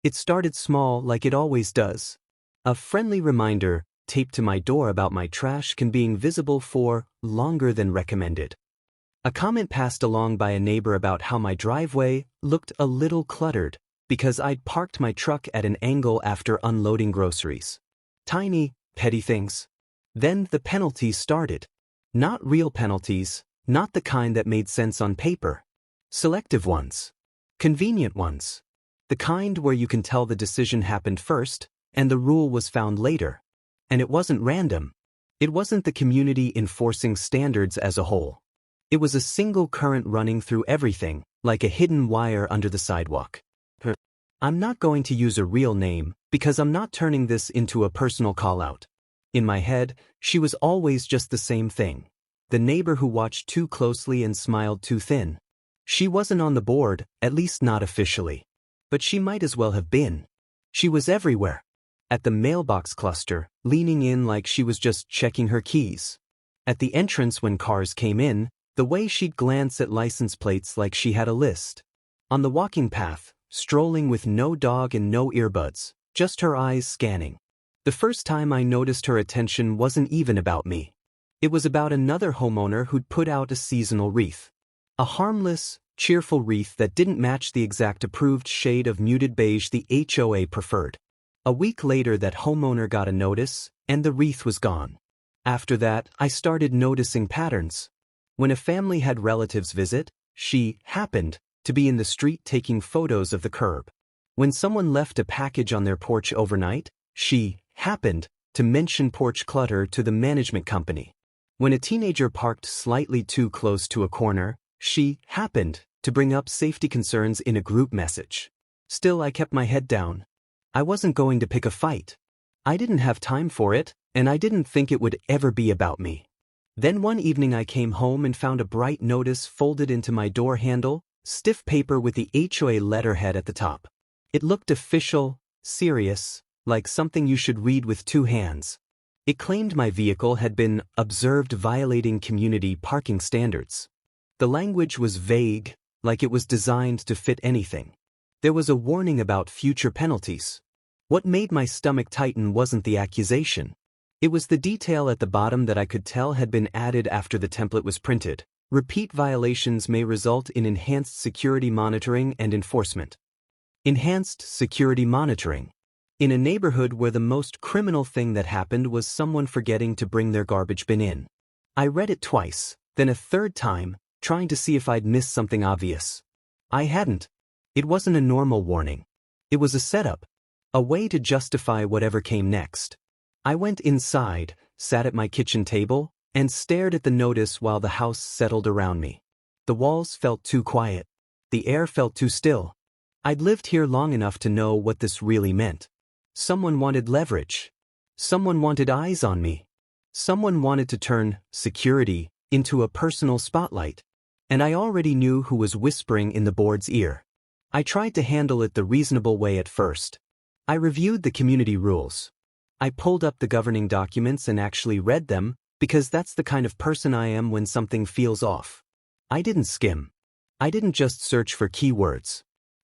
It started small like it always does. A friendly reminder taped to my door about my trash can being visible for longer than recommended. A comment passed along by a neighbor about how my driveway looked a little cluttered because I'd parked my truck at an angle after unloading groceries. Tiny, petty things. Then the penalties started. Not real penalties, not the kind that made sense on paper. Selective ones. Convenient ones. The kind where you can tell the decision happened first, and the rule was found later. And it wasn't random. It wasn't the community enforcing standards as a whole. It was a single current running through everything, like a hidden wire under the sidewalk. I'm not going to use a real name, because I'm not turning this into a personal call-out. In my head, she was always just the same thing. The neighbor who watched too closely and smiled too thin. She wasn't on the board, at least not officially. But she might as well have been. She was everywhere. At the mailbox cluster, leaning in like she was just checking her keys. At the entrance when cars came in, the way she'd glance at license plates like she had a list. On the walking path, strolling with no dog and no earbuds, just her eyes scanning. The first time I noticed her attention wasn't even about me. It was about another homeowner who'd put out a seasonal wreath. A harmless, cheerful wreath that didn't match the exact approved shade of muted beige the HOA preferred. A week later that homeowner got a notice, and the wreath was gone. After that, I started noticing patterns. When a family had relatives visit, she happened to be in the street taking photos of the curb. When someone left a package on their porch overnight, she happened to mention porch clutter to the management company. When a teenager parked slightly too close to a corner, she happened to bring up safety concerns in a group message. Still, I kept my head down. I wasn't going to pick a fight. I didn't have time for it, and I didn't think it would ever be about me. Then one evening I came home and found a bright notice folded into my door handle, stiff paper with the HOA letterhead at the top. It looked official, serious, like something you should read with two hands. It claimed my vehicle had been observed violating community parking standards. The language was vague, like it was designed to fit anything. There was a warning about future penalties. What made my stomach tighten wasn't the accusation. It was the detail at the bottom that I could tell had been added after the template was printed. Repeat violations may result in enhanced security monitoring and enforcement. Enhanced security monitoring. In a neighborhood where the most criminal thing that happened was someone forgetting to bring their garbage bin in. I read it twice, then a third time, trying to see if I'd missed something obvious. I hadn't. It wasn't a normal warning. It was a setup. A way to justify whatever came next. I went inside, sat at my kitchen table, and stared at the notice while the house settled around me. The walls felt too quiet. The air felt too still. I'd lived here long enough to know what this really meant. Someone wanted leverage. Someone wanted eyes on me. Someone wanted to turn security into a personal spotlight. And I already knew who was whispering in the board's ear. I tried to handle it the reasonable way at first. I reviewed the community rules. I pulled up the governing documents and actually read them, because that's the kind of person I am when something feels off. I didn't skim. I didn't just search for keywords.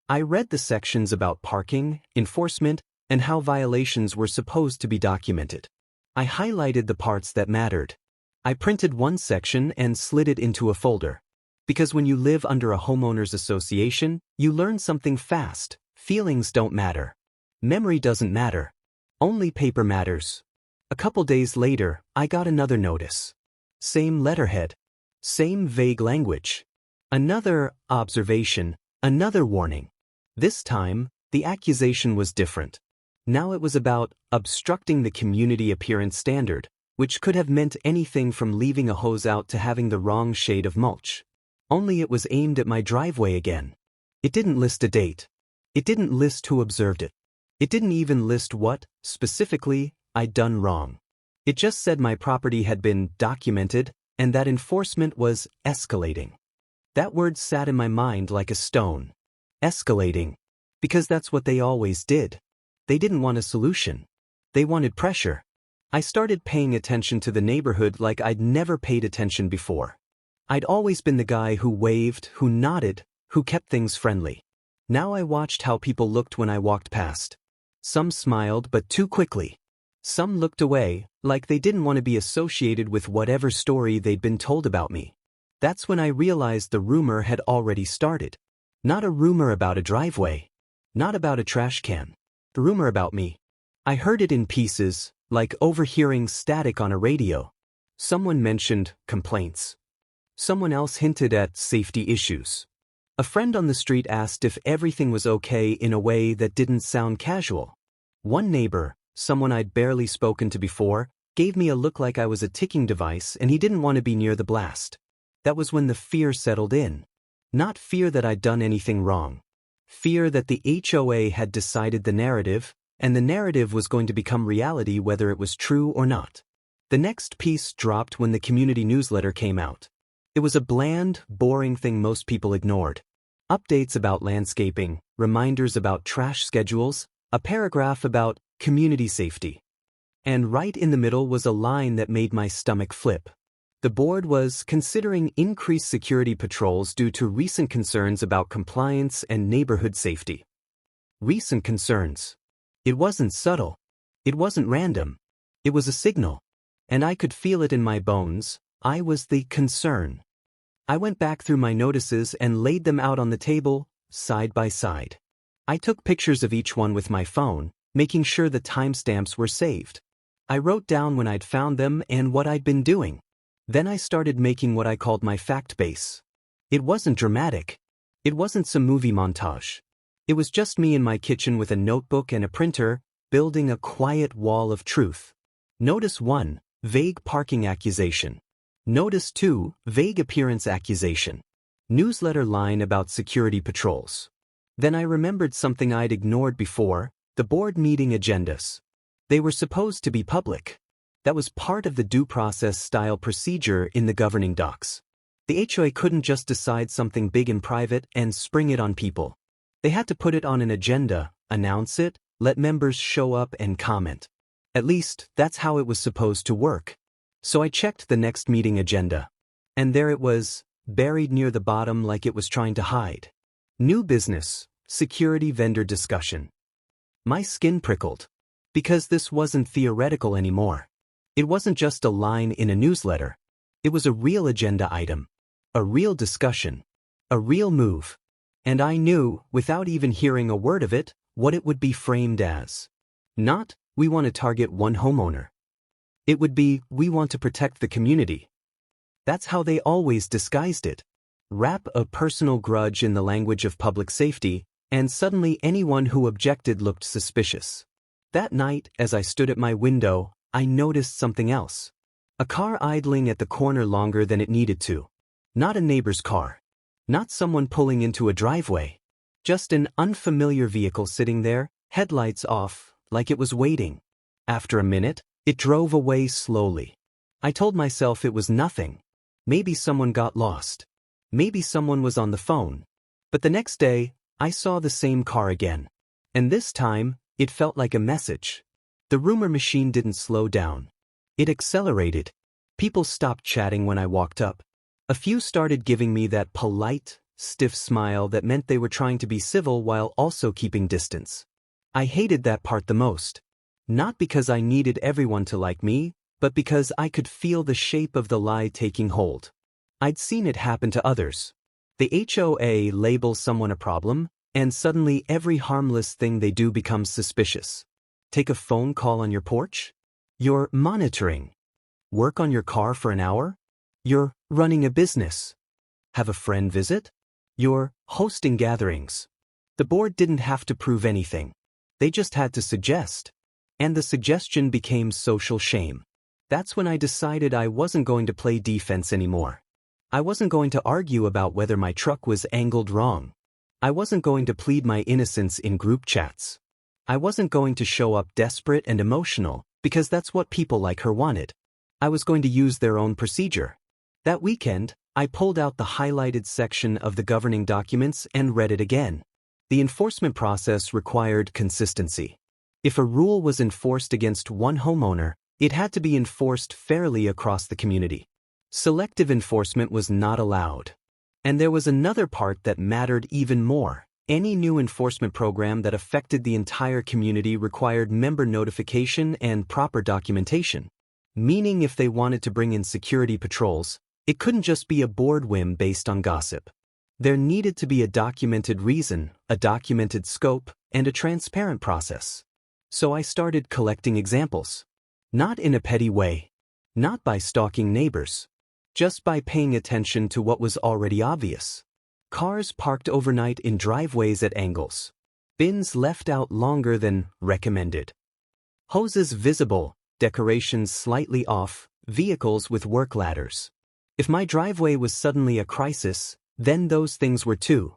I read the sections about parking, enforcement, and how violations were supposed to be documented. I highlighted the parts that mattered. I printed one section and slid it into a folder. Because when you live under a homeowners association, you learn something fast. Feelings don't matter. Memory doesn't matter. Only paper matters. A couple days later, I got another notice. Same letterhead. Same vague language. Another observation, another warning. This time, the accusation was different. Now it was about obstructing the community appearance standard, which could have meant anything from leaving a hose out to having the wrong shade of mulch. Only it was aimed at my driveway again. It didn't list a date. It didn't list who observed it. It didn't even list what, specifically, I'd done wrong. It just said my property had been documented and that enforcement was escalating. That word sat in my mind like a stone. Escalating. Because that's what they always did. They didn't want a solution. They wanted pressure. I started paying attention to the neighborhood like I'd never paid attention before. I'd always been the guy who waved, who nodded, who kept things friendly. Now I watched how people looked when I walked past. Some smiled, but too quickly. Some looked away, like they didn't want to be associated with whatever story they'd been told about me. That's when I realized the rumor had already started. Not a rumor about a driveway. Not about a trash can. The rumor about me. I heard it in pieces, like overhearing static on a radio. Someone mentioned complaints. Someone else hinted at safety issues. A friend on the street asked if everything was okay in a way that didn't sound casual. One neighbor, someone I'd barely spoken to before, gave me a look like I was a ticking device and he didn't want to be near the blast. That was when the fear settled in. Not fear that I'd done anything wrong. Fear that the HOA had decided the narrative, and the narrative was going to become reality whether it was true or not. The next piece dropped when the community newsletter came out. It was a bland, boring thing most people ignored. Updates about landscaping, reminders about trash schedules, a paragraph about community safety. And right in the middle was a line that made my stomach flip. The board was considering increased security patrols due to recent concerns about compliance and neighborhood safety. Recent concerns. It wasn't subtle. It wasn't random. It was a signal. And I could feel it in my bones. I was the concern. I went back through my notices and laid them out on the table, side by side. I took pictures of each one with my phone, making sure the timestamps were saved. I wrote down when I'd found them and what I'd been doing. Then I started making what I called my fact base. It wasn't dramatic. It wasn't some movie montage. It was just me in my kitchen with a notebook and a printer, building a quiet wall of truth. Notice 1, vague parking accusation. Notice 2, vague appearance accusation. Newsletter line about security patrols. Then I remembered something I'd ignored before, the board meeting agendas. They were supposed to be public. That was part of the due process style procedure in the governing docs. The HOA couldn't just decide something big in private and spring it on people. They had to put it on an agenda, announce it, let members show up and comment. At least, that's how it was supposed to work. So I checked the next meeting agenda. And there it was, buried near the bottom like it was trying to hide. New business, security vendor discussion. My skin prickled. Because this wasn't theoretical anymore. It wasn't just a line in a newsletter. It was a real agenda item. A real discussion. A real move. And I knew, without even hearing a word of it, what it would be framed as. Not, we want to target one homeowner. It would be, we want to protect the community. That's how they always disguised it. Wrap a personal grudge in the language of public safety, and suddenly anyone who objected looked suspicious. That night, as I stood at my window, I noticed something else. A car idling at the corner longer than it needed to. Not a neighbor's car. Not someone pulling into a driveway. Just an unfamiliar vehicle sitting there, headlights off, like it was waiting. After a minute, it drove away slowly. I told myself it was nothing. Maybe someone got lost. Maybe someone was on the phone. But the next day, I saw the same car again. And this time, it felt like a message. The rumor machine didn't slow down. It accelerated. People stopped chatting when I walked up. A few started giving me that polite, stiff smile that meant they were trying to be civil while also keeping distance. I hated that part the most. Not because I needed everyone to like me, but because I could feel the shape of the lie taking hold. I'd seen it happen to others. The HOA labels someone a problem, and suddenly every harmless thing they do becomes suspicious. Take a phone call on your porch? You're monitoring. Work on your car for an hour? You're running a business. Have a friend visit? You're hosting gatherings. The board didn't have to prove anything. They just had to suggest. And the suggestion became social shame. That's when I decided I wasn't going to play defense anymore. I wasn't going to argue about whether my truck was angled wrong. I wasn't going to plead my innocence in group chats. I wasn't going to show up desperate and emotional, because that's what people like her wanted. I was going to use their own procedure. That weekend, I pulled out the highlighted section of the governing documents and read it again. The enforcement process required consistency. If a rule was enforced against one homeowner, it had to be enforced fairly across the community. Selective enforcement was not allowed. And there was another part that mattered even more. Any new enforcement program that affected the entire community required member notification and proper documentation. Meaning if they wanted to bring in security patrols, it couldn't just be a board whim based on gossip. There needed to be a documented reason, a documented scope, and a transparent process. So I started collecting examples. Not in a petty way. Not by stalking neighbors. Just by paying attention to what was already obvious. Cars parked overnight in driveways at angles. Bins left out longer than recommended. Hoses visible, decorations slightly off, vehicles with work ladders. If my driveway was suddenly a crisis, then those things were too.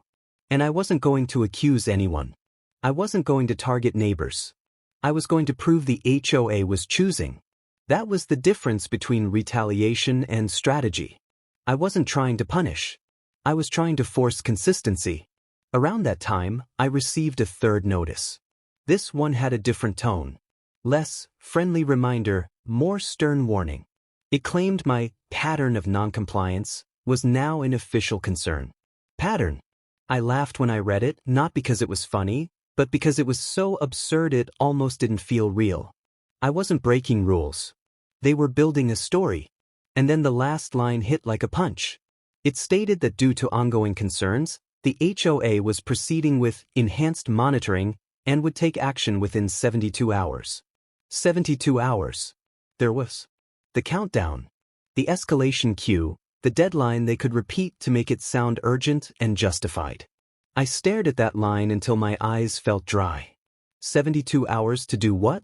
And I wasn't going to accuse anyone. I wasn't going to target neighbors. I was going to prove the HOA was choosing. That was the difference between retaliation and strategy. I wasn't trying to punish. I was trying to force consistency. Around that time, I received a third notice. This one had a different tone. Less friendly reminder, more stern warning. It claimed my pattern of noncompliance was now an official concern. Pattern. I laughed when I read it, not because it was funny, but because it was so absurd it almost didn't feel real. I wasn't breaking rules. They were building a story. And then the last line hit like a punch. It stated that due to ongoing concerns, the HOA was proceeding with enhanced monitoring and would take action within 72 hours. 72 hours. There was the countdown, the escalation queue, the deadline they could repeat to make it sound urgent and justified. I stared at that line until my eyes felt dry. 72 hours to do what?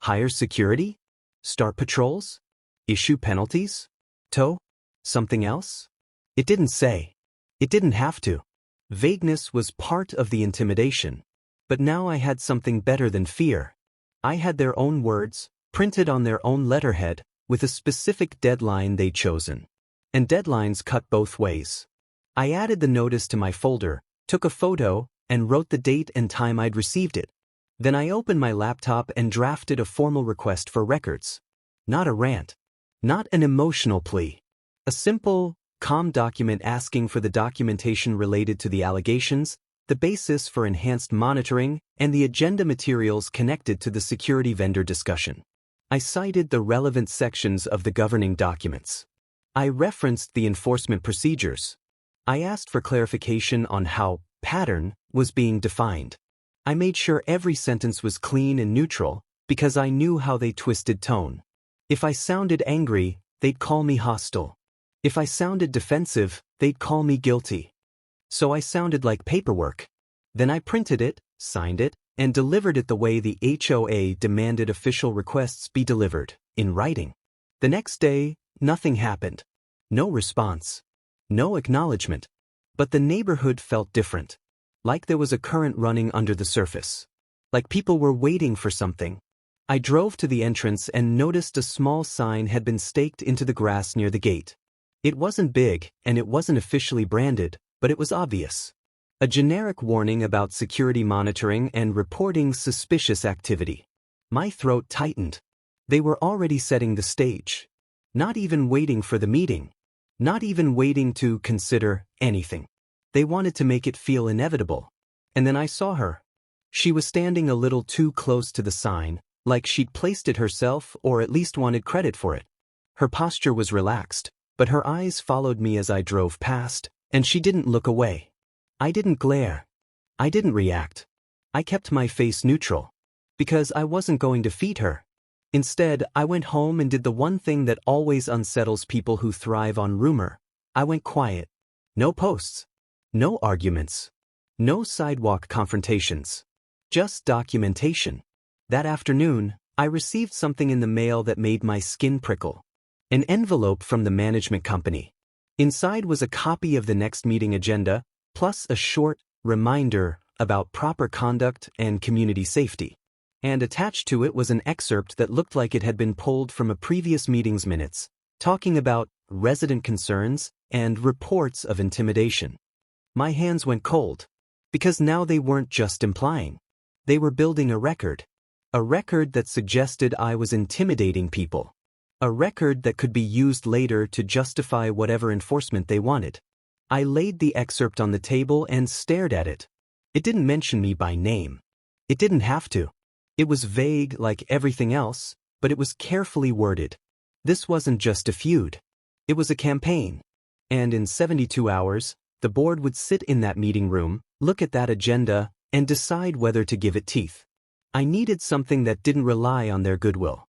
Hire security? Start patrols? Issue penalties? Tow? Something else? It didn't say. It didn't have to. Vagueness was part of the intimidation. But now I had something better than fear. I had their own words, printed on their own letterhead, with a specific deadline they'd chosen. And deadlines cut both ways. I added the notice to my folder, took a photo, and wrote the date and time I'd received it. Then I opened my laptop and drafted a formal request for records. Not a rant. Not an emotional plea. A simple, calm document asking for the documentation related to the allegations, the basis for enhanced monitoring, and the agenda materials connected to the security vendor discussion. I cited the relevant sections of the governing documents. I referenced the enforcement procedures. I asked for clarification on how pattern was being defined. I made sure every sentence was clean and neutral because I knew how they twisted tone. If I sounded angry, they'd call me hostile. If I sounded defensive, they'd call me guilty. So I sounded like paperwork. Then I printed it, signed it, and delivered it the way the HOA demanded official requests be delivered, in writing. The next day, nothing happened. No response. No acknowledgement. But the neighborhood felt different. Like there was a current running under the surface. Like people were waiting for something. I drove to the entrance and noticed a small sign had been staked into the grass near the gate. It wasn't big, and it wasn't officially branded, but it was obvious. A generic warning about security monitoring and reporting suspicious activity. My throat tightened. They were already setting the stage. Not even waiting for the meeting. Not even waiting to consider anything. They wanted to make it feel inevitable. And then I saw her. She was standing a little too close to the sign, like she'd placed it herself or at least wanted credit for it. Her posture was relaxed, but her eyes followed me as I drove past, and she didn't look away. I didn't glare. I didn't react. I kept my face neutral. Because I wasn't going to feed her. Instead, I went home and did the one thing that always unsettles people who thrive on rumor. I went quiet. No posts. No arguments. No sidewalk confrontations. Just documentation. That afternoon, I received something in the mail that made my skin prickle. An envelope from the management company. Inside was a copy of the next meeting agenda, plus a short reminder about proper conduct and community safety. And attached to it was an excerpt that looked like it had been pulled from a previous meeting's minutes, talking about resident concerns and reports of intimidation. My hands went cold, because now they weren't just implying. They were building a record that suggested I was intimidating people. A record that could be used later to justify whatever enforcement they wanted. I laid the excerpt on the table and stared at it. It didn't mention me by name. It didn't have to. It was vague like everything else, but it was carefully worded. This wasn't just a feud. It was a campaign. And in 72 hours, the board would sit in that meeting room, look at that agenda, and decide whether to give it teeth. I needed something that didn't rely on their goodwill.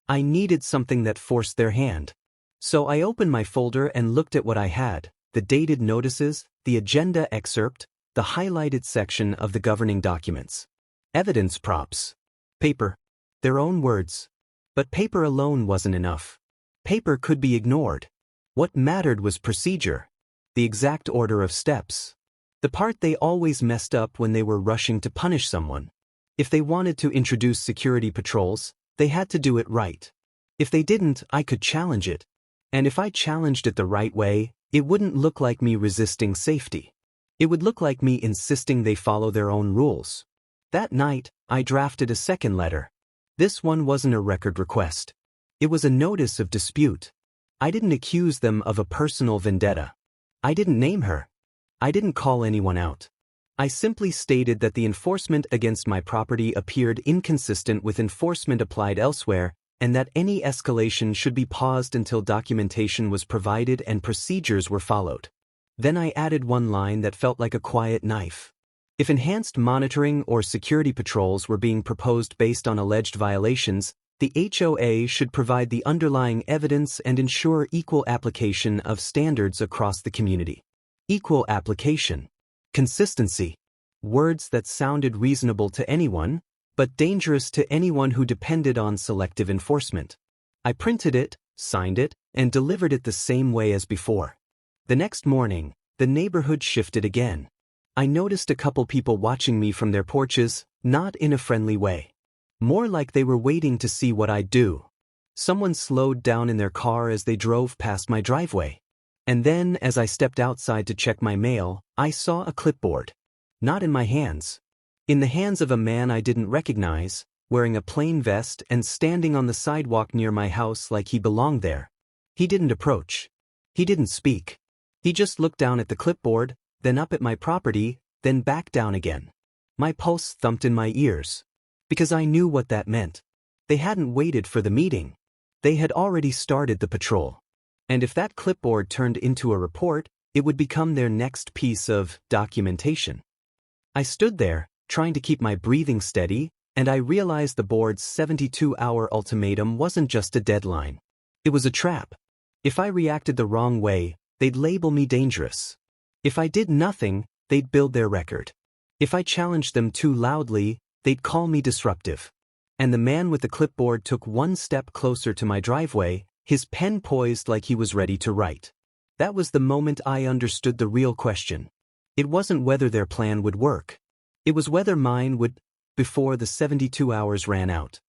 I needed something that forced their hand. So I opened my folder and looked at what I had: the dated notices, the agenda excerpt, the highlighted section of the governing documents. Evidence props. Paper. Their own words. But paper alone wasn't enough. Paper could be ignored. What mattered was procedure. The exact order of steps. The part they always messed up when they were rushing to punish someone. If they wanted to introduce security patrols, they had to do it right. If they didn't, I could challenge it. And if I challenged it the right way, it wouldn't look like me resisting safety. It would look like me insisting they follow their own rules. That night, I drafted a second letter. This one wasn't a record request. It was a notice of dispute. I didn't accuse them of a personal vendetta. I didn't name her. I didn't call anyone out. I simply stated that the enforcement against my property appeared inconsistent with enforcement applied elsewhere, and that any escalation should be paused until documentation was provided and procedures were followed. Then I added one line that felt like a quiet knife. If enhanced monitoring or security patrols were being proposed based on alleged violations, the HOA should provide the underlying evidence and ensure equal application of standards across the community. Equal application. Consistency. Words that sounded reasonable to anyone, but dangerous to anyone who depended on selective enforcement. I printed it, signed it, and delivered it the same way as before. The next morning, the neighborhood shifted again. I noticed a couple people watching me from their porches, not in a friendly way. More like they were waiting to see what I'd do. Someone slowed down in their car as they drove past my driveway. And then, as I stepped outside to check my mail, I saw a clipboard. Not in my hands. In the hands of a man I didn't recognize, wearing a plain vest and standing on the sidewalk near my house like he belonged there. He didn't approach. He didn't speak. He just looked down at the clipboard, then up at my property, then back down again. My pulse thumped in my ears. Because I knew what that meant. They hadn't waited for the meeting. They had already started the patrol. And if that clipboard turned into a report, it would become their next piece of documentation. I stood there, trying to keep my breathing steady, and I realized the board's 72-hour ultimatum wasn't just a deadline. It was a trap. If I reacted the wrong way, they'd label me dangerous. If I did nothing, they'd build their record. If I challenged them too loudly, they'd call me disruptive. And the man with the clipboard took one step closer to my driveway, his pen poised like he was ready to write. That was the moment I understood the real question. It wasn't whether their plan would work. It was whether mine would, before the 72 hours ran out.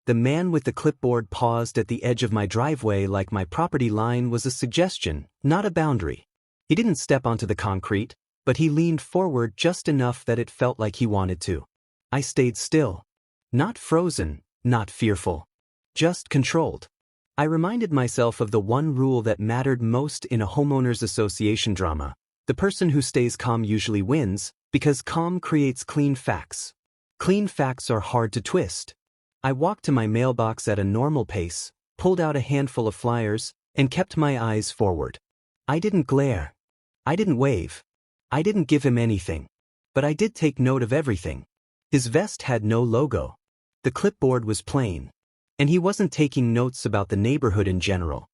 The man with the clipboard paused at the edge of my driveway like my property line was a suggestion, not a boundary. He didn't step onto the concrete, but he leaned forward just enough that it felt like he wanted to. I stayed still. Not frozen, not fearful. Just controlled. I reminded myself of the one rule that mattered most in a homeowners association drama. The person who stays calm usually wins, because calm creates clean facts. Clean facts are hard to twist. I walked to my mailbox at a normal pace, pulled out a handful of flyers, and kept my eyes forward. I didn't glare. I didn't wave. I didn't give him anything. But I did take note of everything. His vest had no logo. The clipboard was plain. And he wasn't taking notes about the neighborhood in general.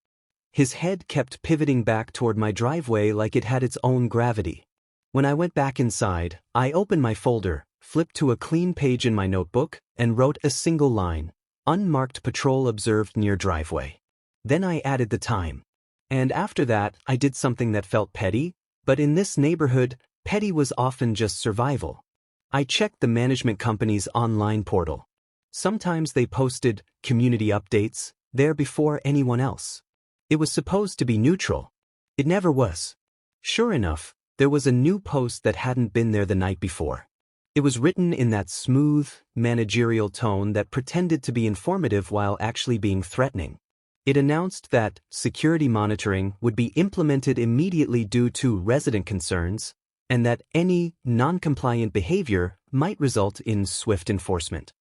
His head kept pivoting back toward my driveway like it had its own gravity. When I went back inside, I opened my folder, flipped to a clean page in my notebook, and wrote a single line: unmarked patrol observed near driveway. Then I added the time. And after that, I did something that felt petty, but in this neighborhood, petty was often just survival. I checked the management company's online portal. Sometimes they posted community updates there before anyone else. It was supposed to be neutral. It never was. Sure enough, there was a new post that hadn't been there the night before. It was written in that smooth, managerial tone that pretended to be informative while actually being threatening. It announced that security monitoring would be implemented immediately due to resident concerns, and that any non-compliant behavior might result in swift enforcement.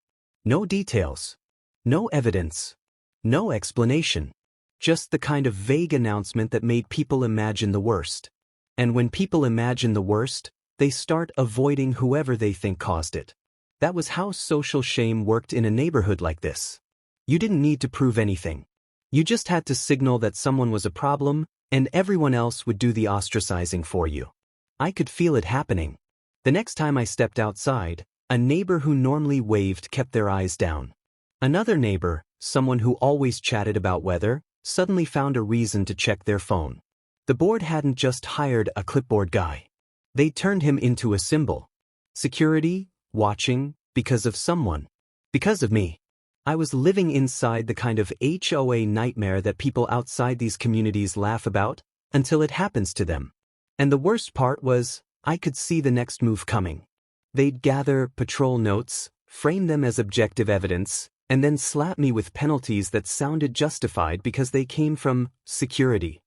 No details, no evidence, no explanation. Just the kind of vague announcement that made people imagine the worst. And when people imagine the worst, they start avoiding whoever they think caused it. That was how social shame worked in a neighborhood like this. You didn't need to prove anything. You just had to signal that someone was a problem, and everyone else would do the ostracizing for you. I could feel it happening. The next time I stepped outside, a neighbor who normally waved kept their eyes down. Another neighbor, someone who always chatted about weather, suddenly found a reason to check their phone. The board hadn't just hired a clipboard guy. They turned him into a symbol. Security, watching, because of someone. Because of me. I was living inside the kind of HOA nightmare that people outside these communities laugh about, until it happens to them. And the worst part was, I could see the next move coming. They'd gather patrol notes, frame them as objective evidence, and then slap me with penalties that sounded justified because they came from security.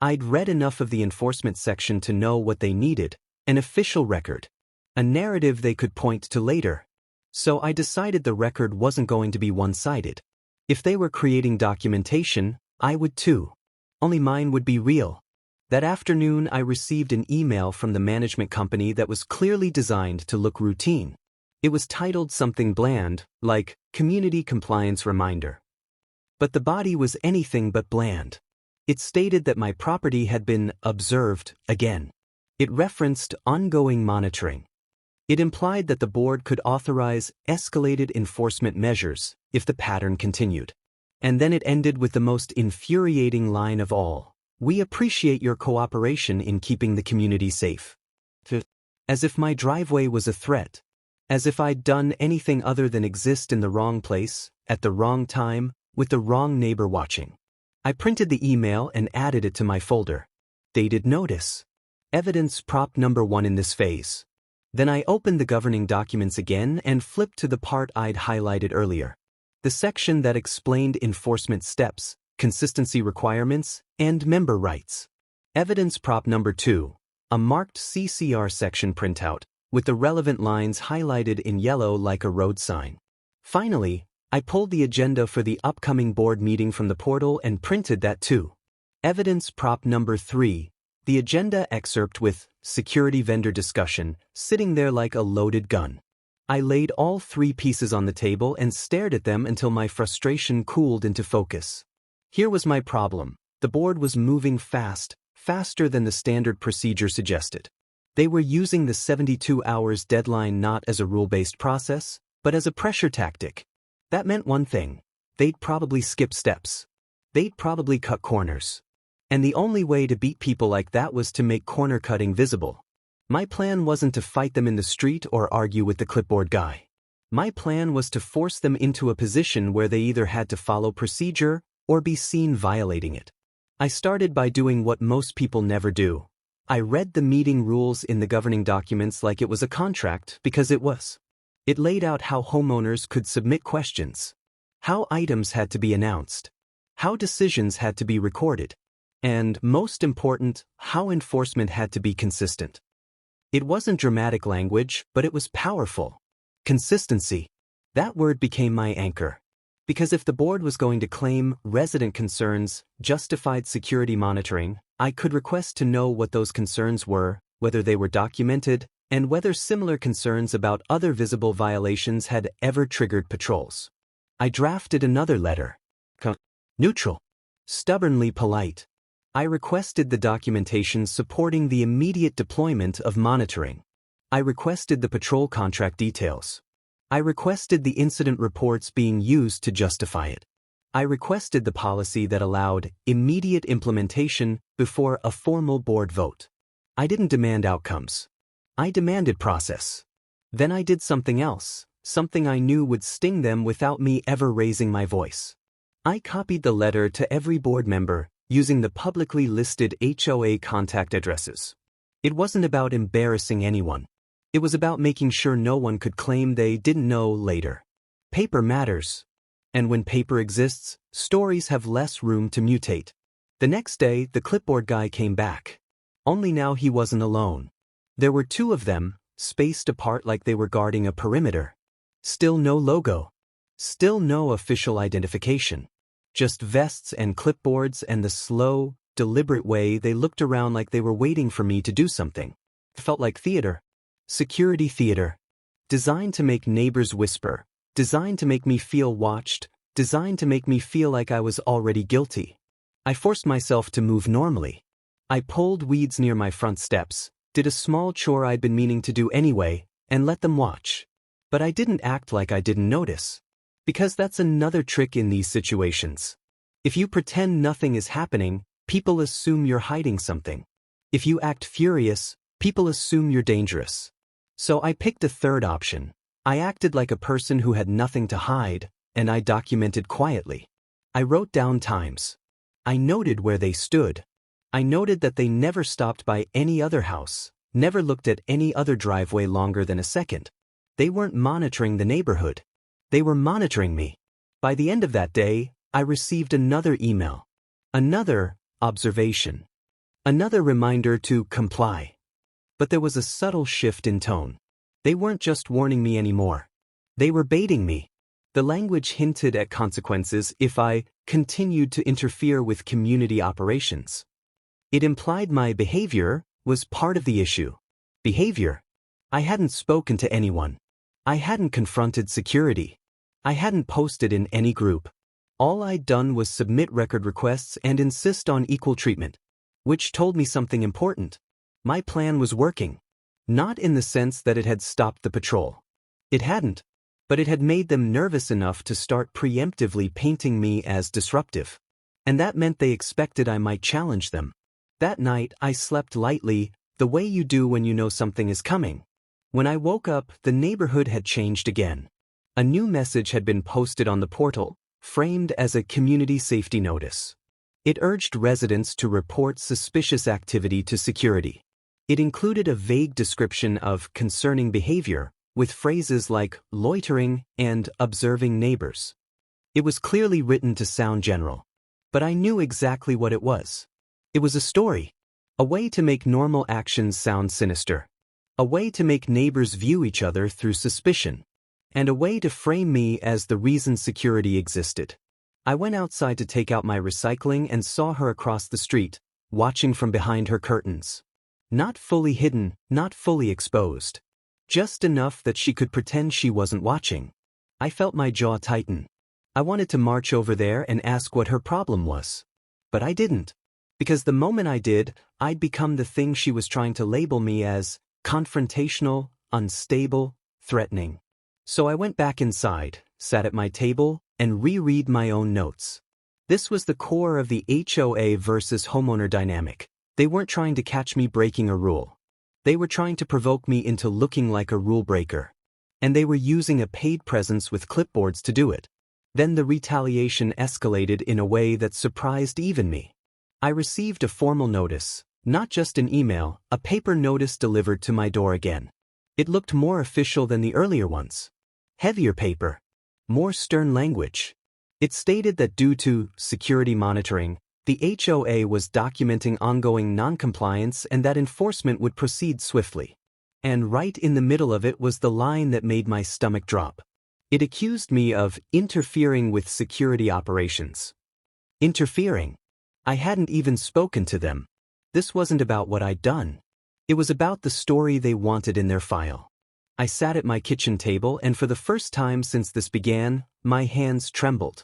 I'd read enough of the enforcement section to know what they needed: an official record, a narrative they could point to later. So I decided the record wasn't going to be one-sided. If they were creating documentation, I would too. Only mine would be real. That afternoon I received an email from the management company that was clearly designed to look routine. It was titled something bland, like Community Compliance Reminder. But the body was anything but bland. It stated that my property had been observed again. It referenced ongoing monitoring. It implied that the board could authorize escalated enforcement measures if the pattern continued. And then it ended with the most infuriating line of all: "We appreciate your cooperation in keeping the community safe." As if my driveway was a threat. As if I'd done anything other than exist in the wrong place, at the wrong time, with the wrong neighbor watching. I printed the email and added it to my folder. Dated notice. Evidence prop number 1 in this phase. Then I opened the governing documents again and flipped to the part I'd highlighted earlier. The section that explained enforcement steps, consistency requirements, and member rights. Evidence prop number 2. A marked CCR section printout, with the relevant lines highlighted in yellow like a road sign. Finally, I pulled the agenda for the upcoming board meeting from the portal and printed that too. Evidence prop number 3, the agenda excerpt with security vendor discussion sitting there like a loaded gun. I laid all 3 pieces on the table and stared at them until my frustration cooled into focus. Here was my problem. The board was moving fast, faster than the standard procedure suggested. They were using the 72 hours deadline not as a rule-based process, but as a pressure tactic. That meant one thing: they'd probably skip steps. They'd probably cut corners. And the only way to beat people like that was to make corner cutting visible. My plan wasn't to fight them in the street or argue with the clipboard guy. My plan was to force them into a position where they either had to follow procedure or be seen violating it. I started by doing what most people never do. I read the meeting rules in the governing documents like it was a contract, because it was. It laid out how homeowners could submit questions, how items had to be announced, how decisions had to be recorded, and, most important, how enforcement had to be consistent. It wasn't dramatic language, but it was powerful. Consistency. That word became my anchor. Because if the board was going to claim resident concerns justified security monitoring, I could request to know what those concerns were, whether they were documented, and whether similar concerns about other visible violations had ever triggered patrols. I drafted another letter. Neutral. Stubbornly polite. I requested the documentation supporting the immediate deployment of monitoring. I requested the patrol contract details. I requested the incident reports being used to justify it. I requested the policy that allowed immediate implementation before a formal board vote. I didn't demand outcomes. I demanded process. Then I did something else, something I knew would sting them without me ever raising my voice. I copied the letter to every board member using the publicly listed HOA contact addresses. It wasn't about embarrassing anyone. It was about making sure no one could claim they didn't know later. Paper matters. And when paper exists, stories have less room to mutate. The next day, the clipboard guy came back. Only now he wasn't alone. There were two of them, spaced apart like they were guarding a perimeter. Still no logo. Still no official identification. Just vests and clipboards and the slow, deliberate way they looked around like they were waiting for me to do something. It felt like theater. Security theater. Designed to make neighbors whisper. Designed to make me feel watched. Designed to make me feel like I was already guilty. I forced myself to move normally. I pulled weeds near my front steps, did a small chore I'd been meaning to do anyway, and let them watch. But I didn't act like I didn't notice. Because that's another trick in these situations. If you pretend nothing is happening, people assume you're hiding something. If you act furious, people assume you're dangerous. So I picked a third option. I acted like a person who had nothing to hide, and I documented quietly. I wrote down times. I noted where they stood. I noted that they never stopped by any other house, never looked at any other driveway longer than a second. They weren't monitoring the neighborhood. They were monitoring me. By the end of that day, I received another email. Another observation. Another reminder to comply. But there was a subtle shift in tone. They weren't just warning me anymore. They were baiting me. The language hinted at consequences if I continued to interfere with community operations. It implied my behavior was part of the issue. Behavior. I hadn't spoken to anyone. I hadn't confronted security. I hadn't posted in any group. All I'd done was submit record requests and insist on equal treatment. Which told me something important. My plan was working. Not in the sense that it had stopped the patrol. It hadn't. But it had made them nervous enough to start preemptively painting me as disruptive. And that meant they expected I might challenge them. That night I slept lightly, the way you do when you know something is coming. When I woke up, the neighborhood had changed again. A new message had been posted on the portal, framed as a community safety notice. It urged residents to report suspicious activity to security. It included a vague description of concerning behavior, with phrases like loitering and observing neighbors. It was clearly written to sound general. But I knew exactly what it was. It was a story. A way to make normal actions sound sinister. A way to make neighbors view each other through suspicion. And a way to frame me as the reason security existed. I went outside to take out my recycling and saw her across the street, watching from behind her curtains. Not fully hidden, not fully exposed. Just enough that she could pretend she wasn't watching. I felt my jaw tighten. I wanted to march over there and ask what her problem was. But I didn't. Because the moment I did, I'd become the thing she was trying to label me as: confrontational, unstable, threatening. So I went back inside, sat at my table, and reread my own notes. This was the core of the HOA versus homeowner dynamic. They weren't trying to catch me breaking a rule. They were trying to provoke me into looking like a rule breaker. And they were using a paid presence with clipboards to do it. Then the retaliation escalated in a way that surprised even me. I received a formal notice, not just an email, a paper notice delivered to my door again. It looked more official than the earlier ones. Heavier paper. More stern language. It stated that due to security monitoring, the HOA was documenting ongoing noncompliance and that enforcement would proceed swiftly. And right in the middle of it was the line that made my stomach drop. It accused me of interfering with security operations. Interfering. I hadn't even spoken to them. This wasn't about what I'd done. It was about the story they wanted in their file. I sat at my kitchen table and for the first time since this began, my hands trembled.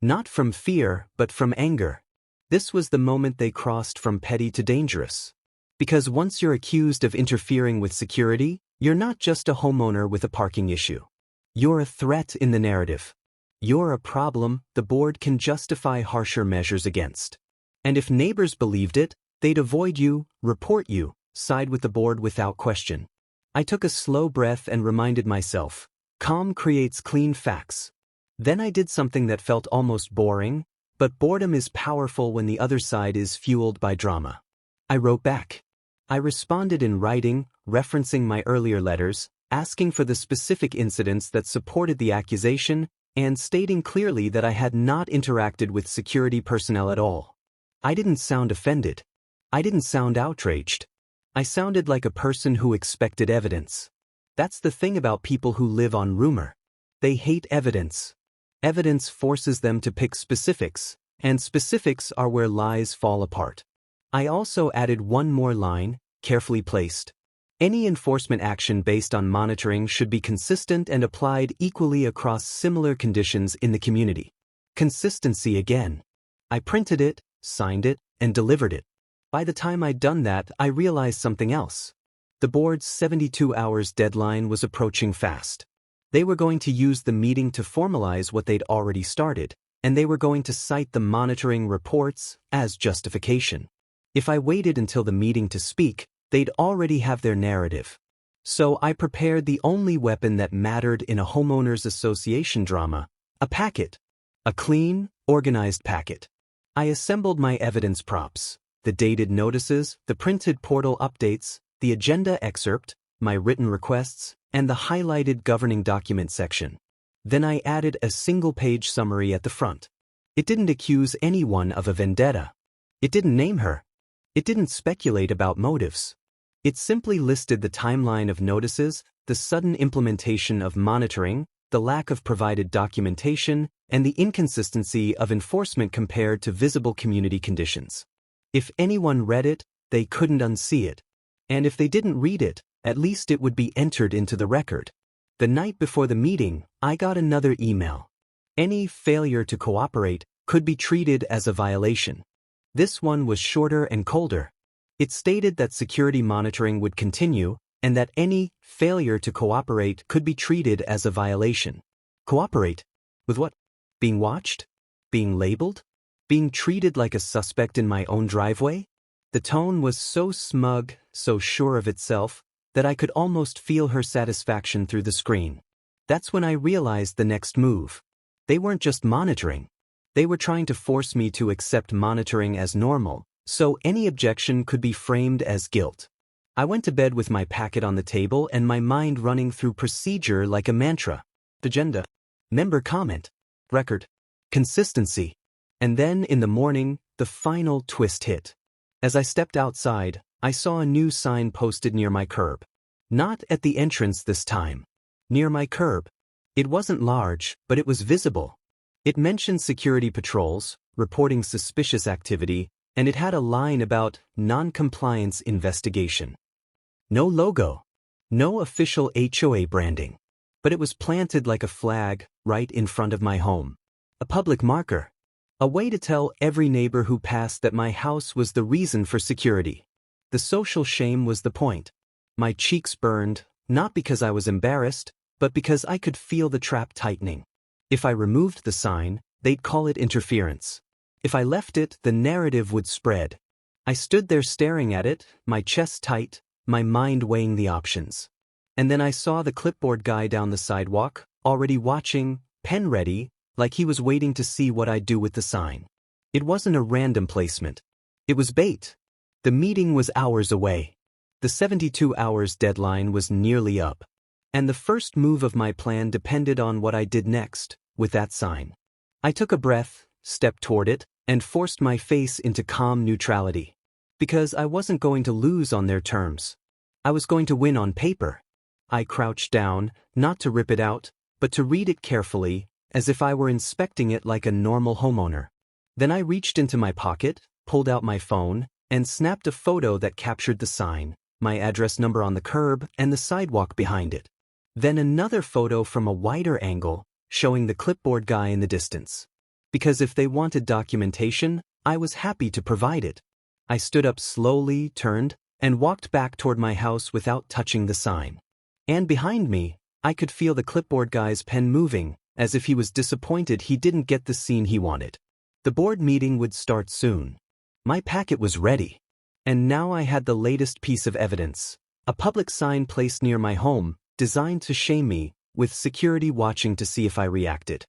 Not from fear, but from anger. This was the moment they crossed from petty to dangerous. Because once you're accused of interfering with security, you're not just a homeowner with a parking issue. You're a threat in the narrative. You're a problem the board can justify harsher measures against. And if neighbors believed it, they'd avoid you, report you, side with the board without question. I took a slow breath and reminded myself, calm creates clean facts. Then I did something that felt almost boring, but boredom is powerful when the other side is fueled by drama. I wrote back. I responded in writing, referencing my earlier letters, asking for the specific incidents that supported the accusation, and stating clearly that I had not interacted with security personnel at all. I didn't sound offended. I didn't sound outraged. I sounded like a person who expected evidence. That's the thing about people who live on rumor. They hate evidence. Evidence forces them to pick specifics, and specifics are where lies fall apart. I also added one more line, carefully placed. Any enforcement action based on monitoring should be consistent and applied equally across similar conditions in the community. Consistency again. I printed it, signed it, and delivered it. By the time I'd done that, I realized something else. The board's 72 hours deadline was approaching fast. They were going to use the meeting to formalize what they'd already started, and they were going to cite the monitoring reports as justification. If I waited until the meeting to speak, they'd already have their narrative. So I prepared the only weapon that mattered in a homeowners association drama, a packet. A clean, organized packet. I assembled my evidence props, the dated notices, the printed portal updates, the agenda excerpt, my written requests, and the highlighted governing document section. Then I added a single-page summary at the front. It didn't accuse anyone of a vendetta. It didn't name her. It didn't speculate about motives. It simply listed the timeline of notices, the sudden implementation of monitoring, the lack of provided documentation, and the inconsistency of enforcement compared to visible community conditions. If anyone read it, they couldn't unsee it. And if they didn't read it, at least it would be entered into the record. The night before the meeting, I got another email. Any failure to cooperate could be treated as a violation. This one was shorter and colder. It stated that security monitoring would continue, and that any failure to cooperate could be treated as a violation. Cooperate? With what? Being watched? Being labeled? Being treated like a suspect in my own driveway? The tone was so smug, so sure of itself, that I could almost feel her satisfaction through the screen. That's when I realized the next move. They weren't just monitoring. They were trying to force me to accept monitoring as normal, so any objection could be framed as guilt. I went to bed with my packet on the table and my mind running through procedure like a mantra. Agenda. Member comment. Record. Consistency. And then, in the morning, the final twist hit. As I stepped outside, I saw a new sign posted near my curb. Not at the entrance this time. Near my curb. It wasn't large, but it was visible. It mentioned security patrols, reporting suspicious activity, and it had a line about non-compliance investigation. No logo. No official HOA branding. But it was planted like a flag right in front of my home. A public marker. A way to tell every neighbor who passed that my house was the reason for security. The social shame was the point. My cheeks burned, not because I was embarrassed, but because I could feel the trap tightening. If I removed the sign, they'd call it interference. If I left it, the narrative would spread. I stood there staring at it, my chest tight, my mind weighing the options. And then I saw the clipboard guy down the sidewalk, already watching, pen ready, like he was waiting to see what I'd do with the sign. It wasn't a random placement. It was bait. The meeting was hours away. The 72 hours deadline was nearly up. And the first move of my plan depended on what I did next, with that sign. I took a breath, stepped toward it, and forced my face into calm neutrality. Because I wasn't going to lose on their terms. I was going to win on paper. I crouched down, not to rip it out, but to read it carefully, as if I were inspecting it like a normal homeowner. Then I reached into my pocket, pulled out my phone, and snapped a photo that captured the sign, my address number on the curb, and the sidewalk behind it. Then another photo from a wider angle, showing the clipboard guy in the distance. Because if they wanted documentation, I was happy to provide it. I stood up slowly, turned, and walked back toward my house without touching the sign. And behind me, I could feel the clipboard guy's pen moving, as if he was disappointed he didn't get the scene he wanted. The board meeting would start soon. My packet was ready. And now I had the latest piece of evidence. A public sign placed near my home, designed to shame me, with security watching to see if I reacted.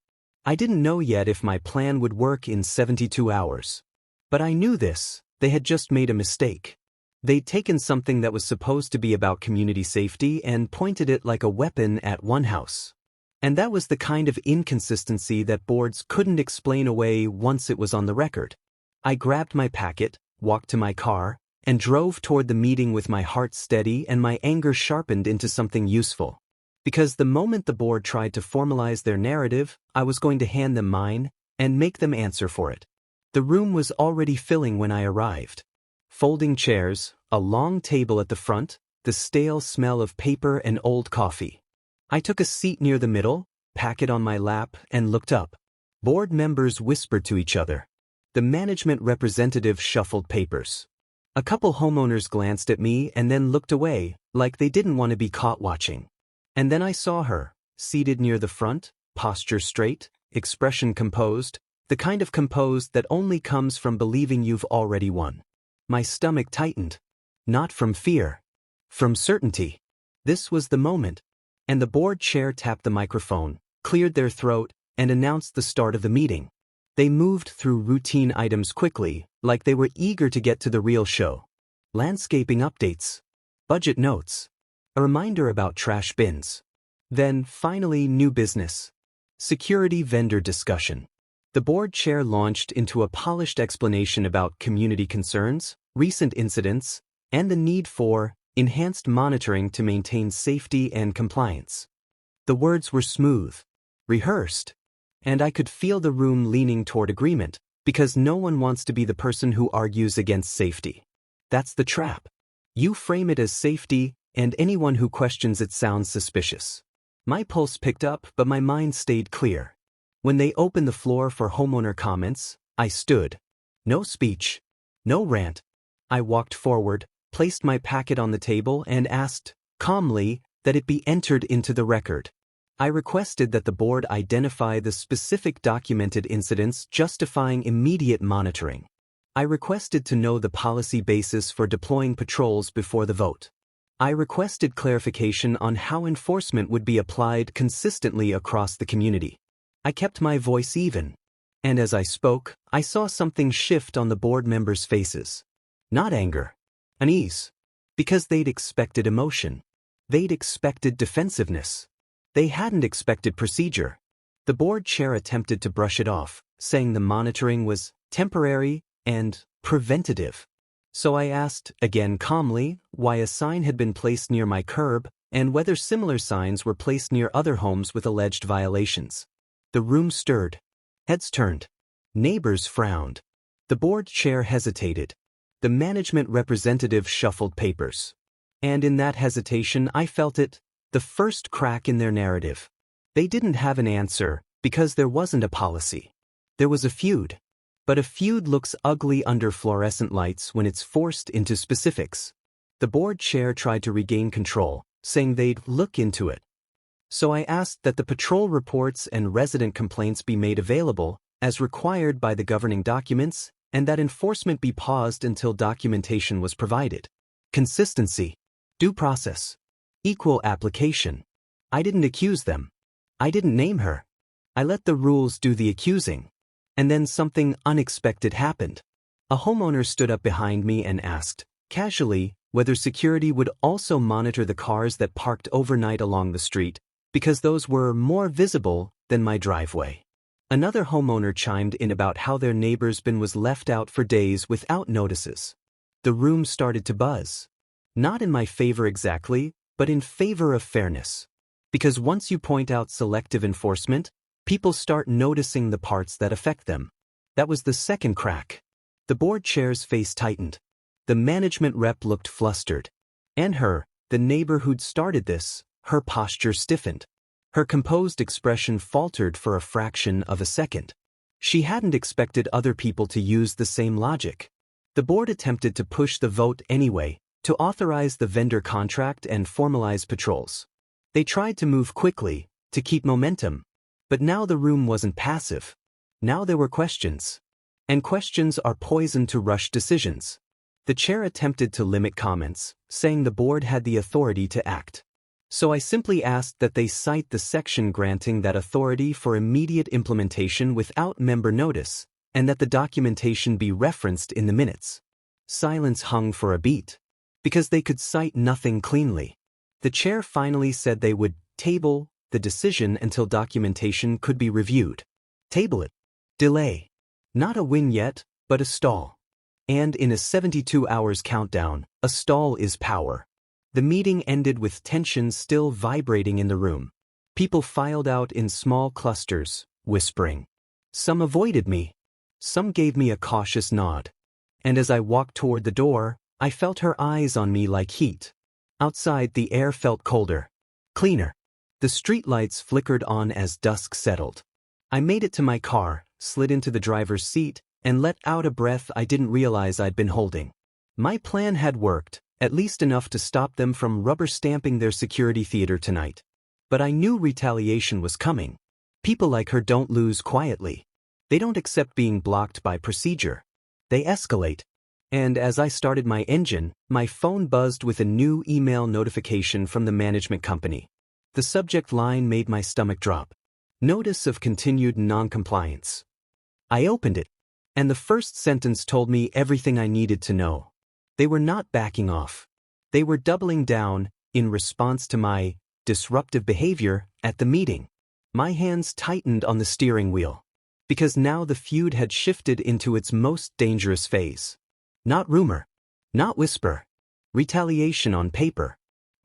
I didn't know yet if my plan would work in 72 hours. But I knew this. They had just made a mistake. They'd taken something that was supposed to be about community safety and pointed it like a weapon at one house. And that was the kind of inconsistency that boards couldn't explain away once it was on the record. I grabbed my packet, walked to my car, and drove toward the meeting with my heart steady and my anger sharpened into something useful. Because the moment the board tried to formalize their narrative, I was going to hand them mine and make them answer for it. The room was already filling when I arrived. Folding chairs, a long table at the front, the stale smell of paper and old coffee. I took a seat near the middle, packet on my lap, and looked up. Board members whispered to each other. The management representative shuffled papers. A couple homeowners glanced at me and then looked away, like they didn't want to be caught watching. And then I saw her, seated near the front, posture straight, expression composed, the kind of composed that only comes from believing you've already won. My stomach tightened. Not from fear. From certainty. This was the moment. And the board chair tapped the microphone, cleared their throat, and announced the start of the meeting. They moved through routine items quickly, like they were eager to get to the real show. Landscaping updates. Budget notes. A reminder about trash bins. Then, finally, new business. Security vendor discussion. The board chair launched into a polished explanation about community concerns, recent incidents, and the need for enhanced monitoring to maintain safety and compliance. The words were smooth, rehearsed, and I could feel the room leaning toward agreement, because no one wants to be the person who argues against safety. That's the trap. You frame it as safety, and anyone who questions it sounds suspicious. My pulse picked up, but my mind stayed clear. When they opened the floor for homeowner comments, I stood. No speech. No rant. I walked forward, placed my packet on the table, and asked, calmly, that it be entered into the record. I requested that the board identify the specific documented incidents justifying immediate monitoring. I requested to know the policy basis for deploying patrols before the vote. I requested clarification on how enforcement would be applied consistently across the community. I kept my voice even. And as I spoke, I saw something shift on the board members' faces. Not anger. Unease. Because they'd expected emotion. They'd expected defensiveness. They hadn't expected procedure. The board chair attempted to brush it off, saying the monitoring was temporary and preventative. So I asked, again calmly, why a sign had been placed near my curb and whether similar signs were placed near other homes with alleged violations. The room stirred. Heads turned. Neighbors frowned. The board chair hesitated. The management representative shuffled papers. And in that hesitation I felt it, the first crack in their narrative. They didn't have an answer, because there wasn't a policy. There was a feud. But a feud looks ugly under fluorescent lights when it's forced into specifics. The board chair tried to regain control, saying they'd look into it. So I asked that the patrol reports and resident complaints be made available, as required by the governing documents, and that enforcement be paused until documentation was provided. Consistency. Due process. Equal application. I didn't accuse them. I didn't name her. I let the rules do the accusing. And then something unexpected happened. A homeowner stood up behind me and asked, casually, whether security would also monitor the cars that parked overnight along the street, because those were more visible than my driveway. Another homeowner chimed in about how their neighbor's bin was left out for days without notices. The room started to buzz. Not in my favor exactly, but in favor of fairness. Because once you point out selective enforcement, people start noticing the parts that affect them. That was the second crack. The board chair's face tightened. The management rep looked flustered. And her, the neighbor who'd started this, her posture stiffened. Her composed expression faltered for a fraction of a second. She hadn't expected other people to use the same logic. The board attempted to push the vote anyway, to authorize the vendor contract and formalize patrols. They tried to move quickly, to keep momentum. But now the room wasn't passive. Now there were questions. And questions are poison to rush decisions. The chair attempted to limit comments, saying the board had the authority to act. So I simply asked that they cite the section granting that authority for immediate implementation without member notice, and that the documentation be referenced in the minutes. Silence hung for a beat. Because they could cite nothing cleanly. The chair finally said they would table the decision until documentation could be reviewed. Table it. Delay. Not a win yet, but a stall. And in a 72 hours countdown, a stall is power. The meeting ended with tension still vibrating in the room. People filed out in small clusters, whispering. Some avoided me. Some gave me a cautious nod. And as I walked toward the door, I felt her eyes on me like heat. Outside, the air felt colder, cleaner. The streetlights flickered on as dusk settled. I made it to my car, slid into the driver's seat, and let out a breath I didn't realize I'd been holding. My plan had worked, at least enough to stop them from rubber-stamping their security theater tonight. But I knew retaliation was coming. People like her don't lose quietly. They don't accept being blocked by procedure. They escalate. And as I started my engine, my phone buzzed with a new email notification from the management company. The subject line made my stomach drop. Notice of continued non-compliance. I opened it, and the first sentence told me everything I needed to know. They were not backing off. They were doubling down, in response to my disruptive behavior at the meeting. My hands tightened on the steering wheel. Because now the feud had shifted into its most dangerous phase. Not rumor. Not whisper. Retaliation on paper.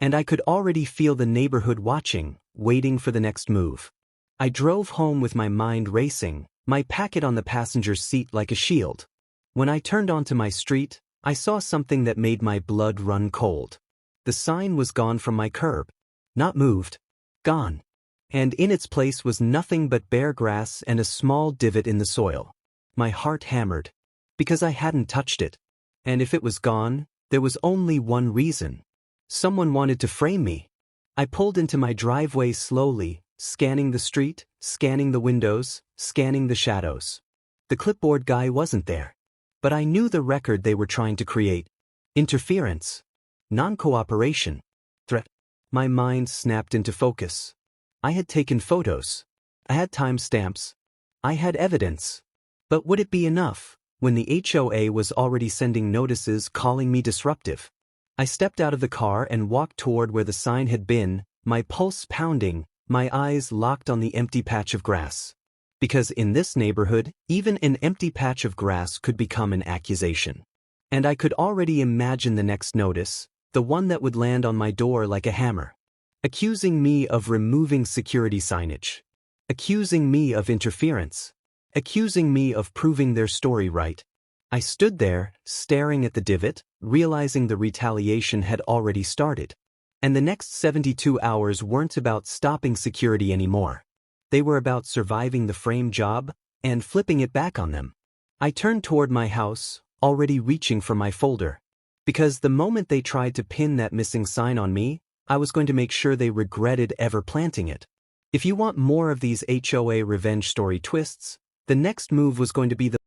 And I could already feel the neighborhood watching, waiting for the next move. I drove home with my mind racing, my packet on the passenger seat like a shield. When I turned onto my street, I saw something that made my blood run cold. The sign was gone from my curb. Not moved. Gone. And in its place was nothing but bare grass and a small divot in the soil. My heart hammered. Because I hadn't touched it. And if it was gone, there was only one reason. Someone wanted to frame me. I pulled into my driveway slowly, scanning the street, scanning the windows, scanning the shadows. The clipboard guy wasn't there. But I knew the record they were trying to create. Interference. Non-cooperation. Threat. My mind snapped into focus. I had taken photos. I had timestamps. I had evidence. But would it be enough, when the HOA was already sending notices calling me disruptive? I stepped out of the car and walked toward where the sign had been, my pulse pounding, my eyes locked on the empty patch of grass. Because in this neighborhood, even an empty patch of grass could become an accusation. And I could already imagine the next notice, the one that would land on my door like a hammer. Accusing me of removing security signage. Accusing me of interference. Accusing me of proving their story right. I stood there, staring at the divot, realizing the retaliation had already started. And the next 72 hours weren't about stopping security anymore. They were about surviving the frame job and flipping it back on them. I turned toward my house, already reaching for my folder. Because the moment they tried to pin that missing sign on me, I was going to make sure they regretted ever planting it. If you want more of these HOA revenge story twists, the next move was going to be the